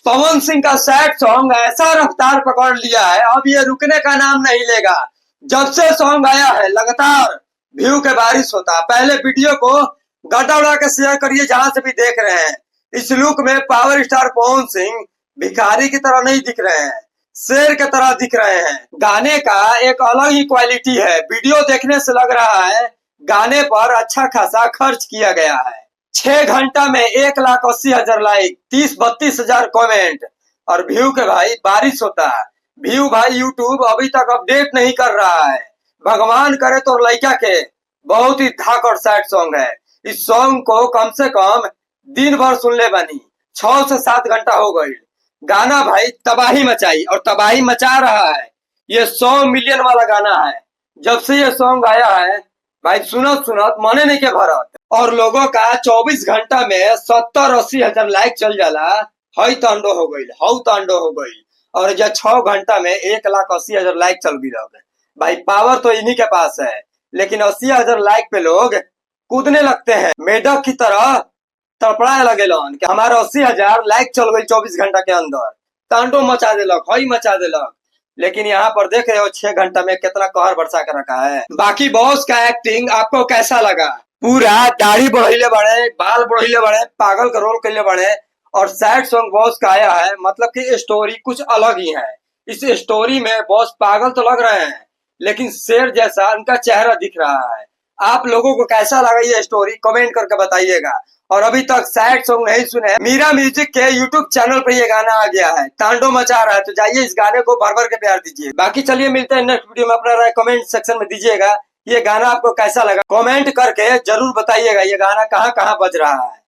पवन सिंह का sad song ऐसा रफ्तार पकड़ लिया है, अब ये रुकने का नाम नहीं लेगा। जब से सॉन्ग आया है लगातार व्यू के बारिश होता। पहले वीडियो को गड्ढा उड़ा के शेयर करिए जहां से भी देख रहे हैं। इस लुक में पावर स्टार पवन सिंह भिखारी की तरह नहीं दिख रहे हैं, शेर की तरह दिख रहे हैं। गाने का एक अलग ही क्वालिटी है। वीडियो देखने से लग रहा है गाने पर अच्छा खासा खर्च किया गया है। 6 घंटा में 1,80,000 लाइक, 30-32 हजार कमेंट और व्यू के भाई बारिश होता है। व्यू भाई यूट्यूब अभी तक अपडेट नहीं कर रहा है। भगवान करे तो लड़का के बहुत ही धाकड़ सैड सॉन्ग है। इस सॉन्ग को कम से कम दिन भर सुन ले बनी, 6 से 7 घंटा हो गई। गाना भाई तबाही मचाई और तबाही मचा रहा है। ये 100 मिलियन वाला गाना है। जब से ये सॉन्ग आया है भाई सुनत सुनत मने नहीं के भरत और लोगों का 24 घंटा में 70-80 हजार लाइक चल जाला। हई तांडो हो गई, हऊ तांडो हो गई। और जब 6 घंटा में 1,80,000 लाइक चल गई भाई, पावर तो इन्हीं के पास है। लेकिन 80,000 लाइक पे लोग कूदने लगते हैं, मेढक की तरह तड़पड़ाए लगे लन कि हमारे 80,000 लाइक चल गई 24 घंटा के अंदर। तांडो मचा देलक, हई मचा देलक। लेकिन यहाँ पर देख रहे हो 6 घंटा में कितना कहर बरसा कर रखा है। बाकी बॉस का एक्टिंग आपको कैसा लगा? पूरा दाढ़ी बढ़िले बड़े, बाल बढ़िले बड़े, पागल का रोल करले बड़े और सैड सॉन्ग बॉस का आया है। मतलब कि स्टोरी कुछ अलग ही है। इस स्टोरी में बॉस पागल तो लग रहे हैं लेकिन शेर जैसा उनका चेहरा दिख रहा है। आप लोगों को कैसा लगा ये स्टोरी कमेंट करके बताइएगा। और अभी तक सैड सॉन्ग नहीं सुने, मीरा म्यूजिक के यूट्यूब चैनल पर ये गाना आ गया है, तांडो मचा रहा है। तो जाइए इस गाने को भर भर के प्यार दीजिए। बाकी चलिए मिलते हैं नेक्स्ट वीडियो में। अपना राय कमेंट सेक्शन में दीजिएगा। ये गाना आपको कैसा लगा कमेंट करके जरूर बताइएगा। ये गाना कहाँ कहाँ बज रहा है।